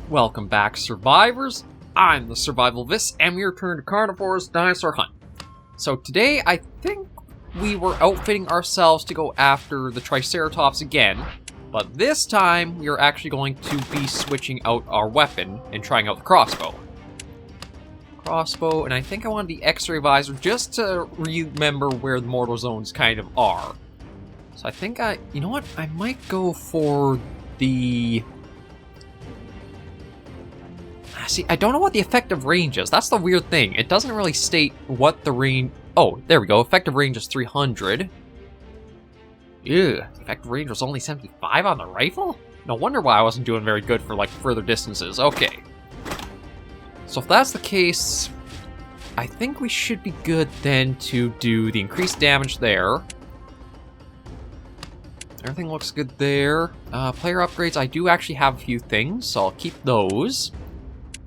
Welcome back, survivors. I'm the SurvivalVis, and we return to Carnivores Dinosaur Hunt. So today, I think we were outfitting ourselves to go after the Triceratops again, but this time we are actually going to be switching out our weapon and trying out the crossbow. And I think I wanted the X-ray visor just to remember where the mortal zones kind of are. So I think you know what? I might go for the... See, I don't know what the effective range is. That's the weird thing. It doesn't really state what the range... Oh, there we go. Effective range is 300. Ew, effective range was only 75 on the rifle? No wonder why I wasn't doing very good for, like, further distances. Okay. So if that's the case, I think we should be good then to do the increased damage there. Everything looks good there. Player upgrades, I do actually have a few things, so I'll keep those.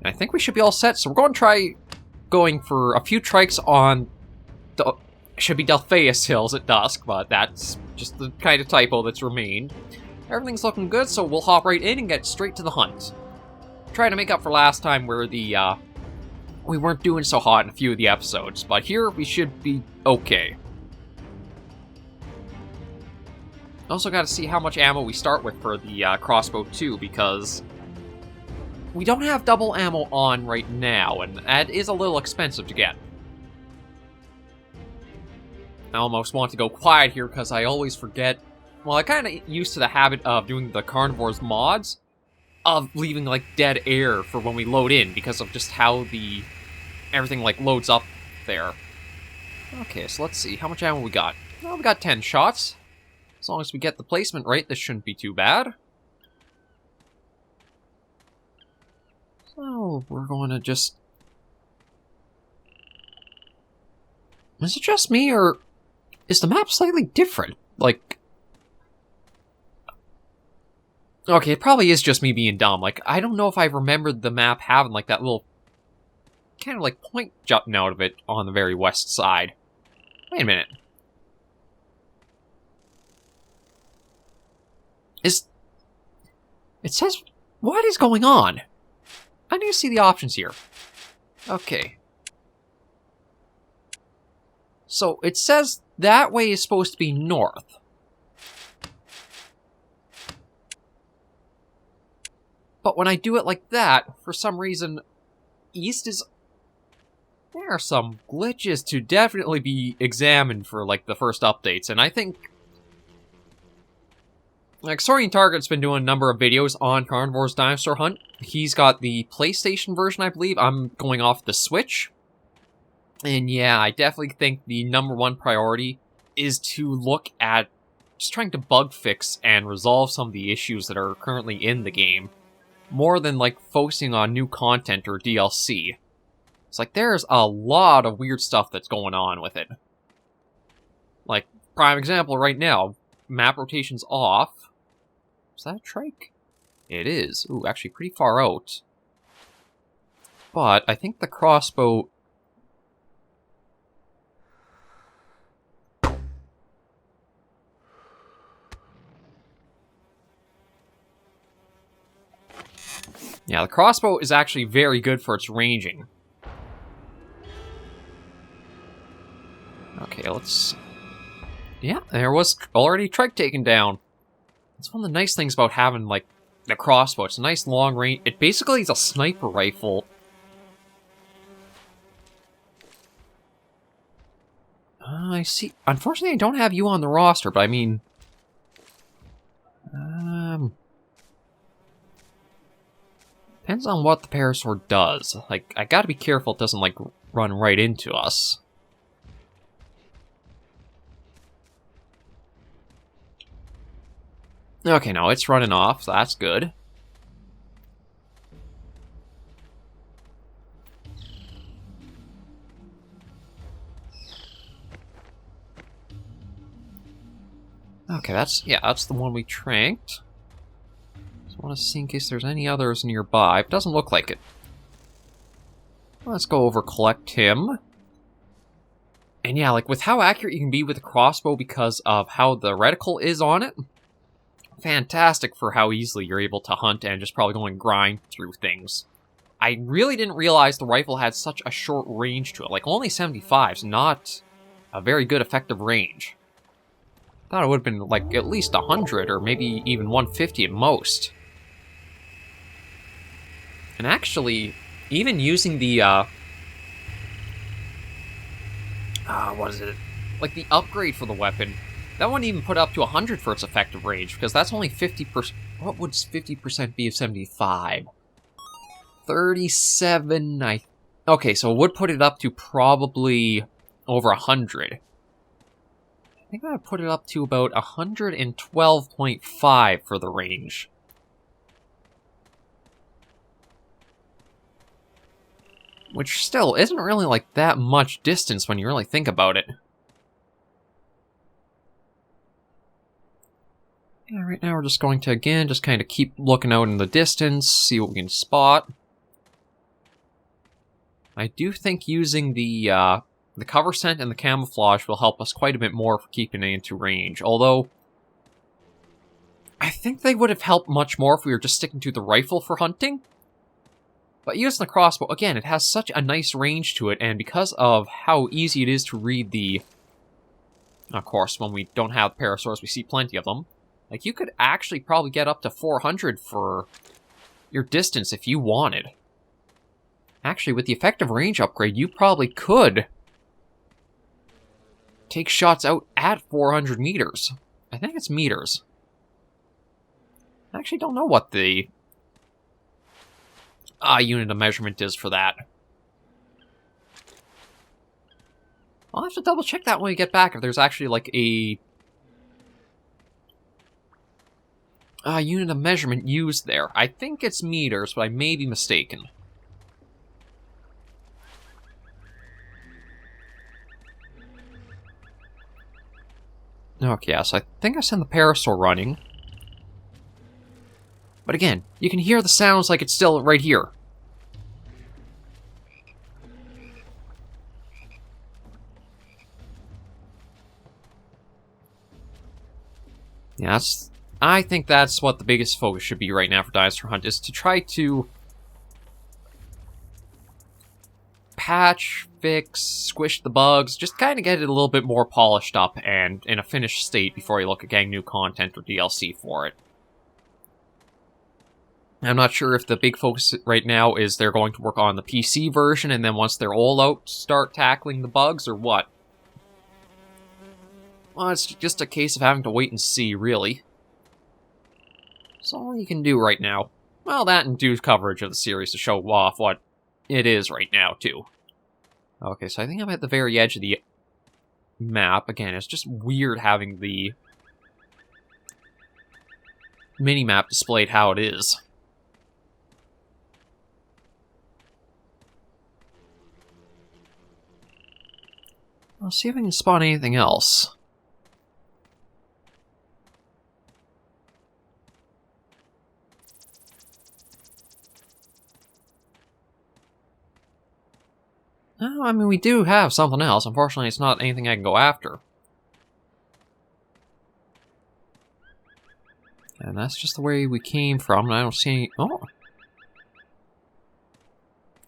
I think we should be all set, so we're going to try going for a few trikes on the... should be Delpheus Hills at dusk, but that's just the kind of typo that's remained. Everything's looking good, so we'll hop right in and get straight to the hunt. Trying to make up for last time where the, we weren't doing so hot in a few of the episodes, but here we should be okay. Also got to see how much ammo we start with for the crossbow too, because... we don't have double ammo on right now, and that is a little expensive to get. I almost want to go quiet here because I always forget... well, I kind of used to the habit of doing the Carnivores mods, of leaving, like, dead air for when we load in, because of just how the... everything, like, loads up there. Okay, so let's see. How much ammo we got? Well, we got 10 shots. As long as we get the placement right, this shouldn't be too bad. So, we're going to just... is it just me, or is the map slightly different? Like... okay, it probably is just me being dumb. Like, I don't know if I remembered the map having, like, that little... kind of, like, point jutting out of it on the very west side. Wait a minute. It says... what is going on? I need to see the options here. Okay. So, it says that way is supposed to be north. But when I do it like that, for some reason, east is... there are some glitches to definitely be examined for, like, the first updates, and I think... like, Soaring Target's been doing a number of videos on Carnivores Dinosaur Hunt. He's got the PlayStation version, I believe. I'm going off the Switch. And yeah, I definitely think the #1 priority is to look at just trying to bug fix and resolve some of the issues that are currently in the game, more than, like, focusing on new content or DLC. It's like, there's a lot of weird stuff that's going on with it. Like, prime example right now, map rotation's off. Is that a trike? It is. Ooh, actually pretty far out. But I think the crossbow... yeah, the crossbow is actually very good for its ranging. Okay, let's... yeah, there was already trike taken down. That's one of the nice things about having, like, the crossbow. It's a nice long range. It basically is a sniper rifle. I see. Unfortunately, I don't have you on the roster, but I mean... depends on what the Parasaur does. Like, I gotta be careful it doesn't, like, run right into us. Okay, no, it's running off, so that's good. Okay, that's the one we tranked. So I want to see in case there's any others nearby. It doesn't look like it. Let's go over collect him. And yeah, like, with how accurate you can be with a crossbow because of how the reticle is on it, fantastic for how easily you're able to hunt and just probably go and grind through things. I really didn't realize the rifle had such a short range to it. Like, only 75's not a very good effective range. Thought it would have been, like, at least 100 or maybe even 150 at most. And actually, even using the, what is it? Like, the upgrade for the weapon, that wouldn't even put up to 100 for its effective range, because that's only 50%. What would 50% be of 75? 37, okay, so it would put it up to probably over 100. I think I would put it up to about 112.5 for the range. Which still isn't really like that much distance when you really think about it. Yeah, right now we're just going to, again, just kind of keep looking out in the distance, see what we can spot. I do think using the cover scent and the camouflage will help us quite a bit more for keeping it into range. Although, I think they would have helped much more if we were just sticking to the rifle for hunting. But using the crossbow, again, it has such a nice range to it, and because of how easy it is to read the... Of course, when we don't have parasaurs, we see plenty of them. Like, you could actually probably get up to 400 for your distance if you wanted. Actually, with the effective range upgrade, you probably could take shots out at 400 meters. I think it's meters. I actually don't know what the unit of measurement is for that. I'll have to double check that when we get back, if there's actually like a unit of measurement used there. I think it's meters, but I may be mistaken. Okay, so I think I sent the parasaur running. But again, you can hear the sounds like it's still right here. Yeah, I think that's what the biggest focus should be right now for Dinosaur Hunt, is to try to patch, fix, squish the bugs, just kind of get it a little bit more polished up and in a finished state before you look at getting new content or DLC for it. I'm not sure if the big focus right now is they're going to work on the PC version, and then once they're all out, start tackling the bugs, or what. Well, it's just a case of having to wait and see, really. That's all you can do right now. Well, that and do coverage of the series to show off what it is right now, too. Okay, so I think I'm at the very edge of the map. Again, it's just weird having the mini-map displayed how it is. I'll see if I can spot anything else. No, I mean, we do have something else. Unfortunately, it's not anything I can go after. And that's just the way we came from, and I don't see any... Oh!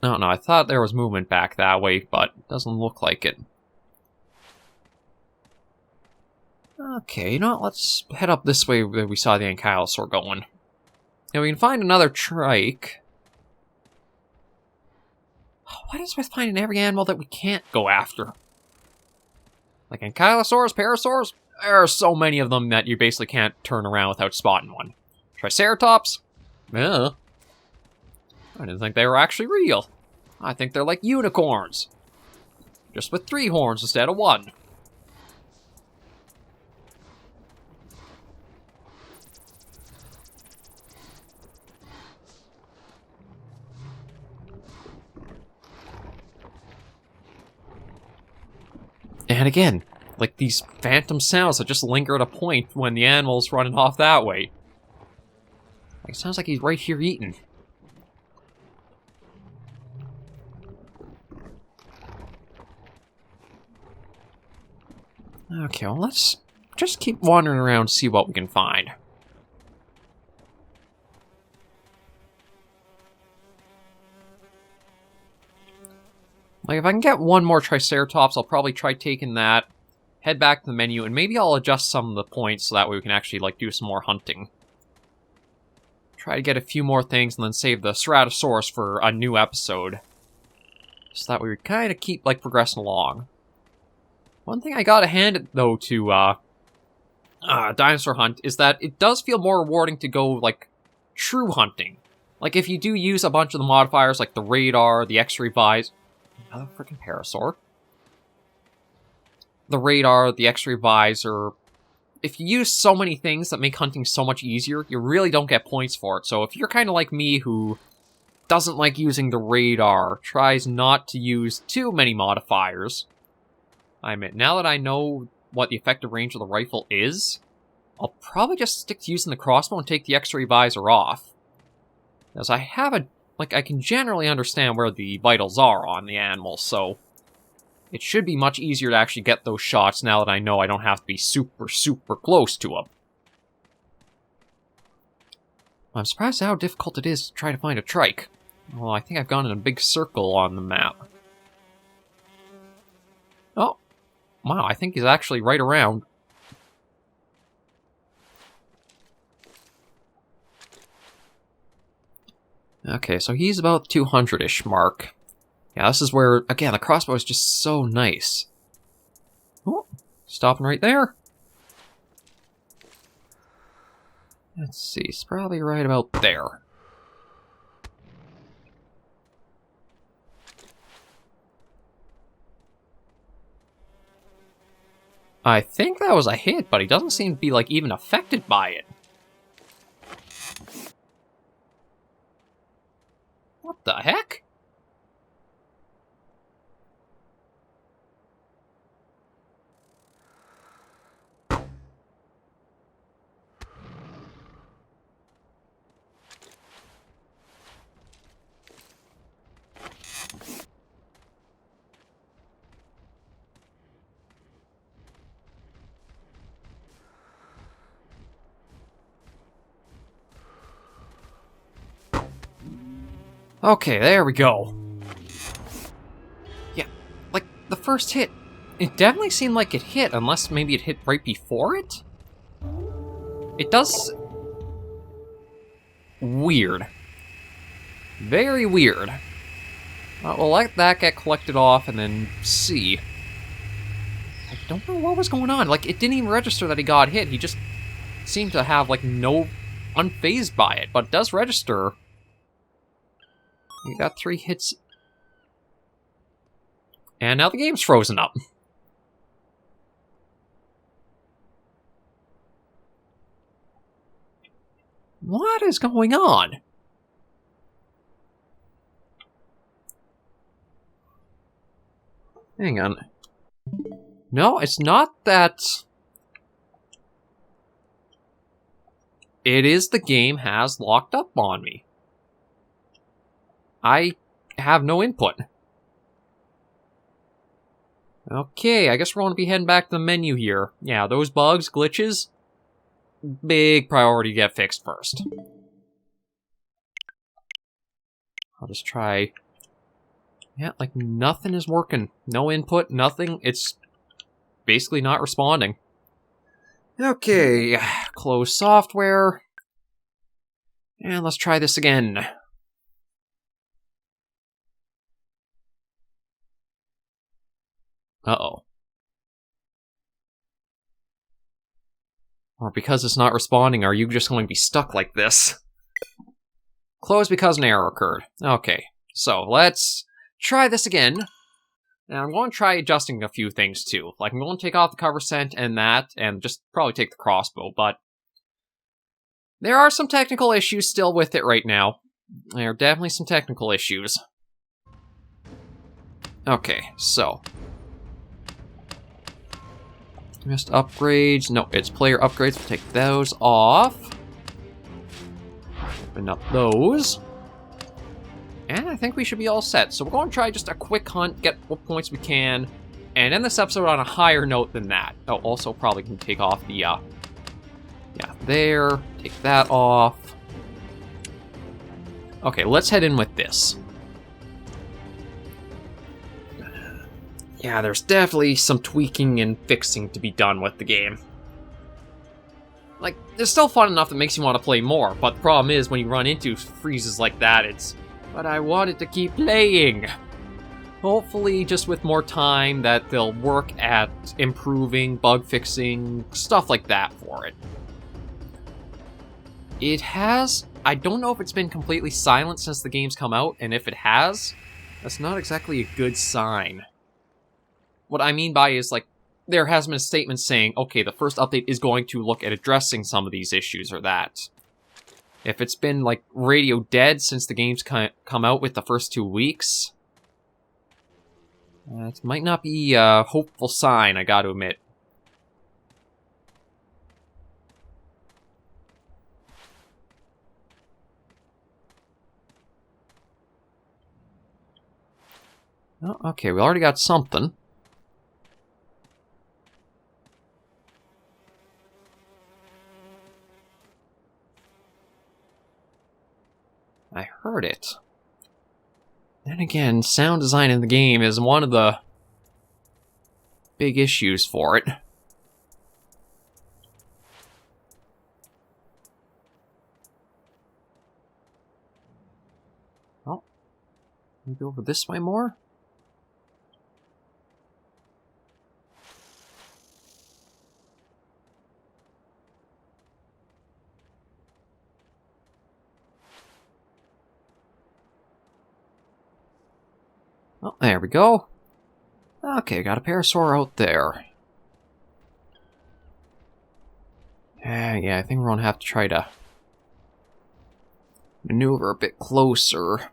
No, I thought there was movement back that way, but it doesn't look like it. Okay, you know what? Let's head up this way where we saw the Ankylosaur going. Now, we can find another trike. What is with finding every animal that we can't go after? Like Ankylosaurs, Parasaurs? There are so many of them that you basically can't turn around without spotting one. Triceratops? Yeah. I didn't think they were actually real. I think they're like unicorns. Just with 3 horns instead of 1. And again, like these phantom sounds that just linger at a point when the animal's running off that way. Like, it sounds like he's right here eating. Okay, well, let's just keep wandering around and see what we can find. Like, if I can get one more Triceratops, I'll probably try taking that, head back to the menu, and maybe I'll adjust some of the points so that way we can actually, like, do some more hunting. Try to get a few more things and then save the Ceratosaurus for a new episode. So that we would kind of keep, like, progressing along. One thing I gotta hand it, though, to, Dinosaur Hunt is that it does feel more rewarding to go, like, true hunting. Like, if you do use a bunch of the modifiers, like the radar, the X-ray visor... Another freaking parasaur. The radar, the X-ray visor... If you use so many things that make hunting so much easier, you really don't get points for it. So if you're kind of like me, who doesn't like using the radar, tries not to use too many modifiers... I admit, now that I know what the effective range of the rifle is, I'll probably just stick to using the crossbow and take the X-ray visor off. As I have a... Like, I can generally understand where the vitals are on the animal, so... It should be much easier to actually get those shots now that I know I don't have to be super, super close to them. I'm surprised at how difficult it is to try to find a trike. Well, I think I've gone in a big circle on the map. Oh. Wow, I think he's actually right around. Okay, so he's about 200-ish mark. Yeah, this is where, again, the crossbow is just so nice. Oh, stopping right there. Let's see, it's probably right about there. I think that was a hit, but he doesn't seem to be, like, even affected by it. What the heck? Okay, there we go. Yeah, like, the first hit, it definitely seemed like it hit, unless maybe it hit right before it? It does... Weird. Very weird. We'll let that get collected off and then see. I don't know what was going on. Like, it didn't even register that he got hit. He just seemed to have, like, no... unfazed by it, but it does register... You got 3 hits. And now the game's frozen up. What is going on? Hang on. No, it's not that... It is the game has locked up on me. I have no input. Okay, I guess we're going to be heading back to the menu here. Yeah, those bugs, glitches, big priority to get fixed first. I'll just try... Yeah, like nothing is working. No input, nothing. It's basically not responding. Okay, close software. And let's try this again. Uh-oh. Or because it's not responding, are you just going to be stuck like this? Close because an error occurred. Okay, so let's try this again. Now I'm going to try adjusting a few things too. Like, I'm going to take off the cover scent and that, and just probably take the crossbow, but... There are some technical issues still with it right now. There are definitely some technical issues. Okay, so... Just upgrades. No, it's player upgrades. We'll take those off. Open up those. And I think we should be all set. So we're going to try just a quick hunt, get what points we can, and end this episode on a higher note than that. Oh, also probably can take off the, yeah, there. Take that off. Okay, let's head in with this. Yeah, there's definitely some tweaking and fixing to be done with the game. Like, it's still fun enough that makes you want to play more, but the problem is when you run into freezes like that, it's, but I wanted to keep playing. Hopefully, just with more time, that they'll work at improving, bug fixing, stuff like that for it. It has, I don't know if it's been completely silent since the game's come out, and if it has, that's not exactly a good sign. What I mean by is, like, there has been a statement saying, okay, the first update is going to look at addressing some of these issues or that. If it's been, like, radio dead since the game's come out with the first 2 weeks, it might not be a hopeful sign, I gotta admit. Oh, okay, we already got something. I heard it. Then again, sound design in the game is one of the big issues for it. Oh, maybe over this way more? Oh, there we go. Okay, got a parasaur out there. Yeah, I think we're gonna have to try to maneuver a bit closer.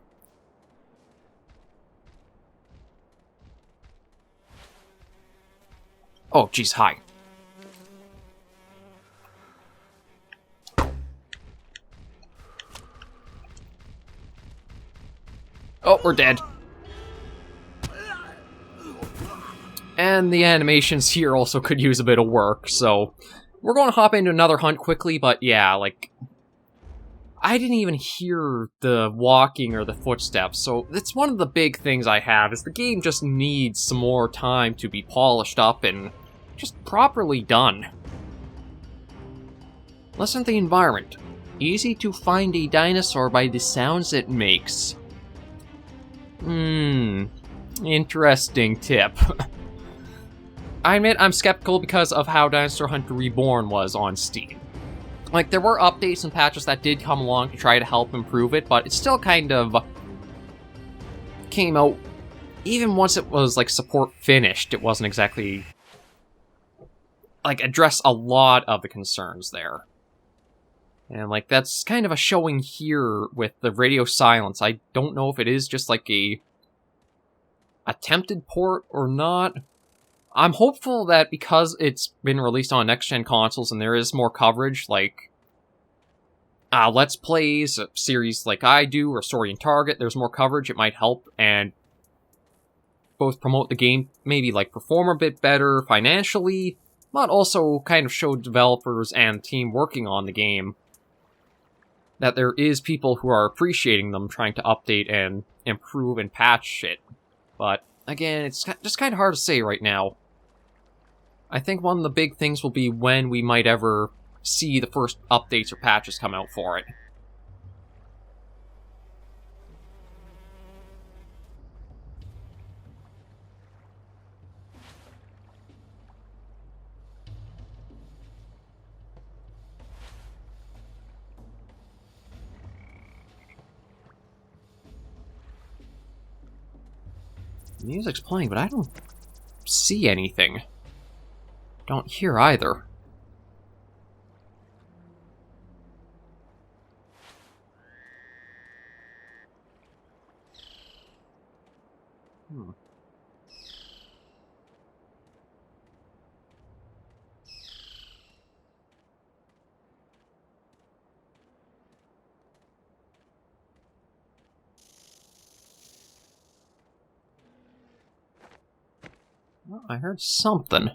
Oh, geez, hi. Oh, we're dead. And the animations here also could use a bit of work, so we're going to hop into another hunt quickly, but yeah, like, I didn't even hear the walking or the footsteps, so that's one of the big things I have, is the game just needs some more time to be polished up and just properly done. Listen to the environment. Easy to find a dinosaur by the sounds it makes. Interesting tip. I admit I'm skeptical because of how Dinosaur Hunter Reborn was on Steam. Like, there were updates and patches that did come along to try to help improve it, but it still kind of came out, even once it was, like, support finished, it wasn't exactly, like, address a lot of the concerns there. And, like, that's kind of a showing here with the radio silence. I don't know if it is just, like, a attempted port or not. I'm hopeful that because it's been released on next-gen consoles and there is more coverage, like Let's Plays, a series like I do, or Story and Target, there's more coverage, it might help, and both promote the game, maybe like perform a bit better financially, but also kind of show developers and team working on the game that there is people who are appreciating them, trying to update and improve and patch it. But again, it's just kind of hard to say right now. I think one of the big things will be when we might ever see the first updates or patches come out for it. The music's playing, but I don't see anything. Don't hear either. Well, I heard something.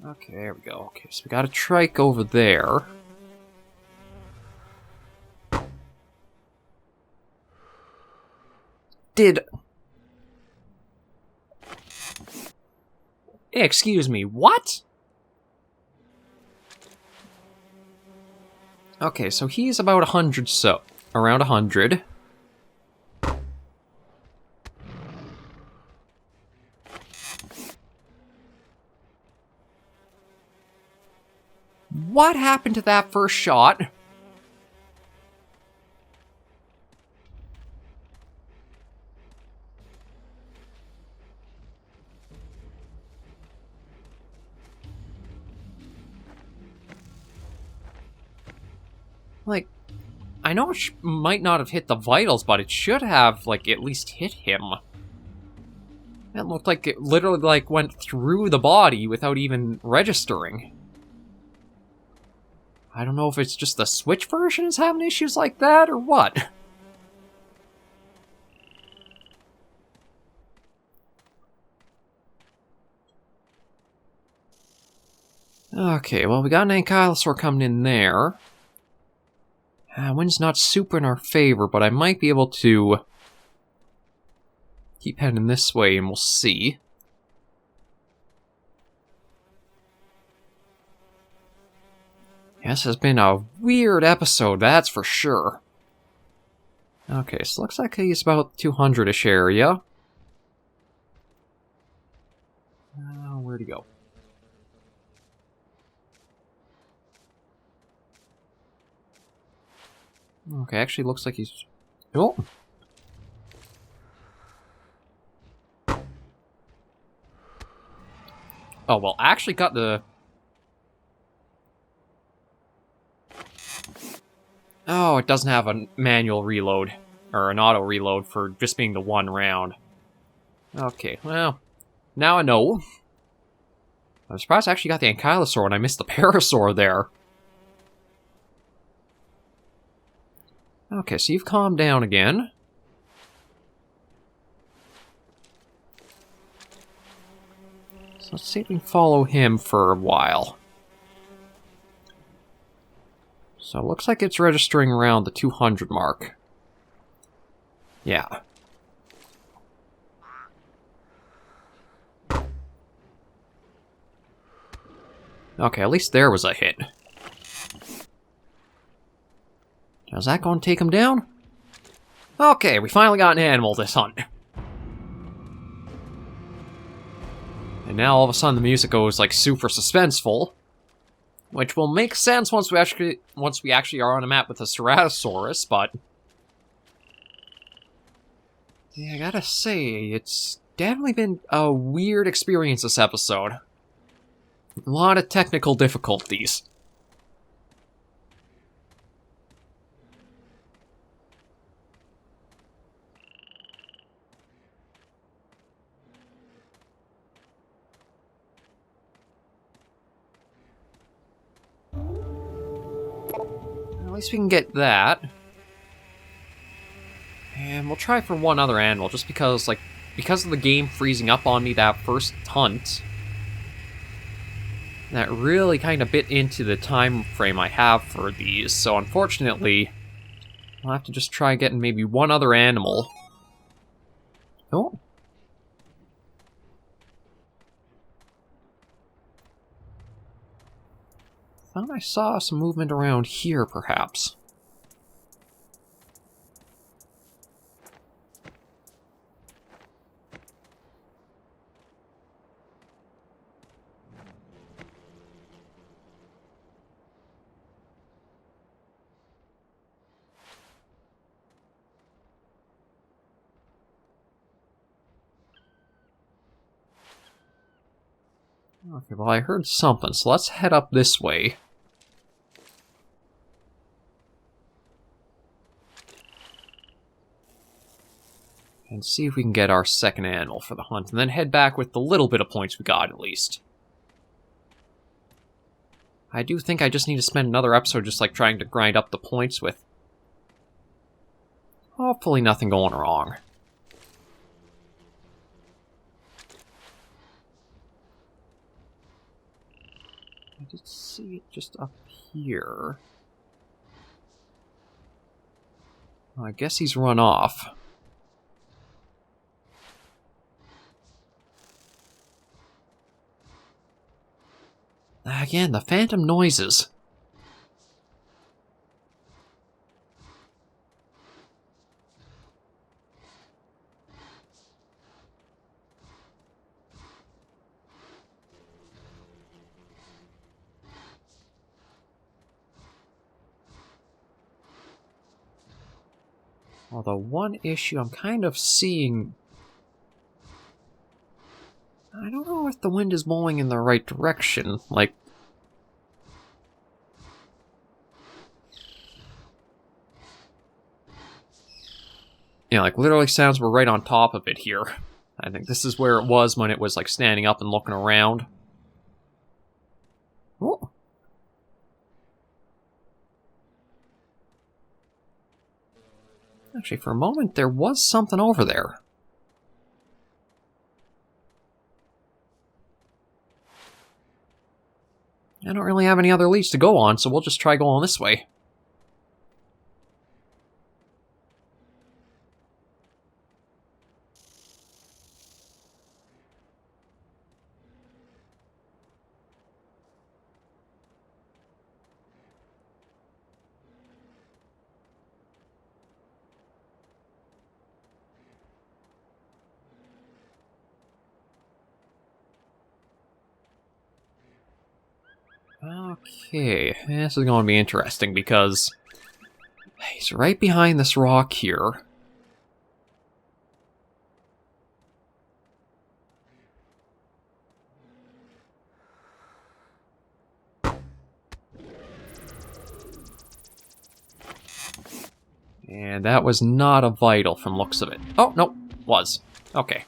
Okay, there we go. Okay, so we got a trike over there. Excuse me, what? Okay, so he's about 100, so around 100. What happened to that first shot? Like, I know it might not have hit the vitals, but it should have, like, at least hit him. It looked like it literally, like, went through the body without even registering. I don't know if it's just the Switch version is having issues like that, or what. Okay, well, we got an Ankylosaur coming in there. Wind's not super in our favor, but I might be able to keep heading this way, and we'll see. This has been a weird episode, that's for sure. Okay, so looks like he's about 200-ish area. Where'd he go? Okay, actually looks like he's... Oh! Oh, well, actually got the... Oh, it doesn't have a manual reload. Or an auto reload for just being the one round. Okay, well, now I know. I'm surprised I actually got the Ankylosaur and I missed the Parasaur there. Okay, so you've calmed down again. So let's see if we can follow him for a while. So it looks like it's registering around the 200 mark. Yeah. Okay, at least there was a hit. Is that going to take him down? Okay, we finally got an animal this hunt. And now all of a sudden the music goes like super suspenseful. Which will make sense once we actually are on a map with a Ceratosaurus, but... Yeah, I gotta say, it's definitely been a weird experience this episode. A lot of technical difficulties. At least we can get that. And we'll try for one other animal, just because, like, because of the game freezing up on me that first hunt, that really kind of bit into the time frame I have for these, so unfortunately, I'll have to just try getting maybe one other animal. Oh. Thought I saw some movement around here, perhaps. Okay, well, I heard something, so let's head up this way. And see if we can get our second animal for the hunt, and then head back with the little bit of points we got, at least. I do think I just need to spend another episode just, like, trying to grind up the points with hopefully nothing going wrong. did see it just up here. Well, I guess he's run off. Again, the phantom noises. Well, the one issue I'm kind of seeing... I don't know if the wind is blowing in the right direction. Like... yeah, like literally sounds were right on top of it here. I think this is where it was when it was like standing up and looking around. Oh. Actually, for a moment, there was something over there. I don't really have any other leads to go on, so we'll just try going this way. Okay, this is going to be interesting because he's right behind this rock here. And that was not a vital from looks of it. Oh, no, was. Okay.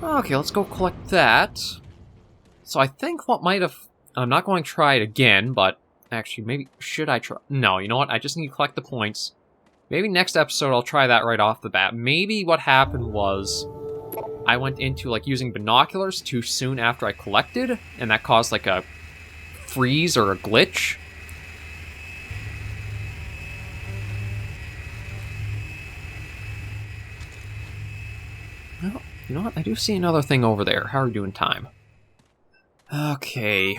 Okay, let's go collect that. So I think what might have... I'm not going to try it again, but... Actually, maybe... Should I try... No, you know what? I just need to collect the points. Maybe next episode I'll try that right off the bat. Maybe what happened was... I went into, like, using binoculars too soon after I collected, and that caused, like, a freeze or a glitch. Well... You know what? I do see another thing over there. How are we doing time? Okay,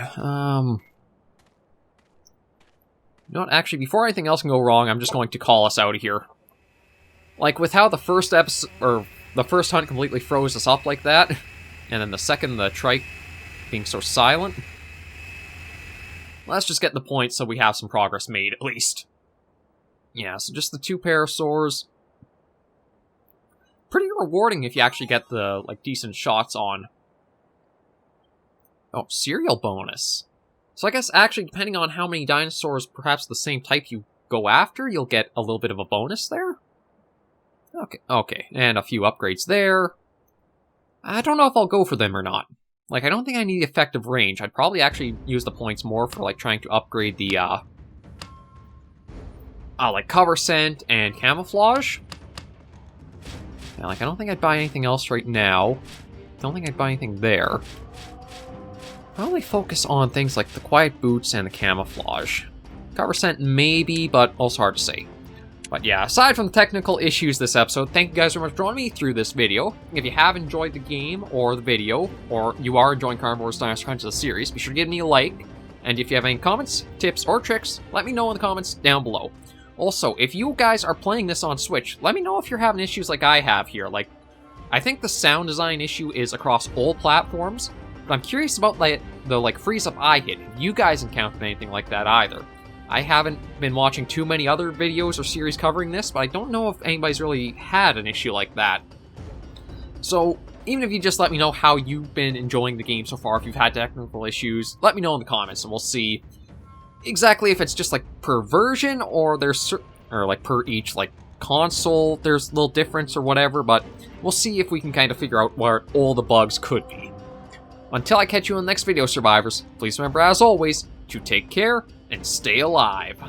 You know what? Actually, before anything else can go wrong, I'm just going to call us out of here. Like, with how the first episode, or the first hunt completely froze us up like that, and then the second, the trike being so silent, let's just get the point so we have some progress made, at least. Yeah, so just the 2 parasaurs. Pretty rewarding if you actually get the, like, decent shots on. Oh, cereal bonus. So I guess actually, depending on how many dinosaurs, perhaps the same type you go after, you'll get a little bit of a bonus there. Okay, and a few upgrades there. I don't know if I'll go for them or not. Like, I don't think I need effective range. I'd probably actually use the points more for, like, trying to upgrade the, like, cover scent and camouflage. Yeah, like, I don't think I'd buy anything else right now. Don't think I'd buy anything there. Probably focus on things like the quiet boots and the camouflage. Cover scent maybe, but also hard to say. But yeah, aside from the technical issues this episode, thank you guys very much for joining me through this video. If you have enjoyed the game or the video, or you are enjoying Carnivores Dinosaur Hunt as a series, be sure to give me a like. And if you have any comments, tips, or tricks, let me know in the comments down below. Also, if you guys are playing this on Switch, let me know if you're having issues like I have here. Like, I think the sound design issue is across all platforms, but I'm curious about the freeze-up I hit. Have you guys encountered anything like that either? I haven't been watching too many other videos or series covering this, but I don't know if anybody's really had an issue like that. So, even if you just let me know how you've been enjoying the game so far, if you've had technical issues, let me know in the comments, and we'll see exactly if it's just like per version or there's or like per each like console there's a little difference or whatever, but we'll see if we can kind of figure out where all the bugs could be. Until I catch you in the next video, survivors, please remember as always to take care and stay alive.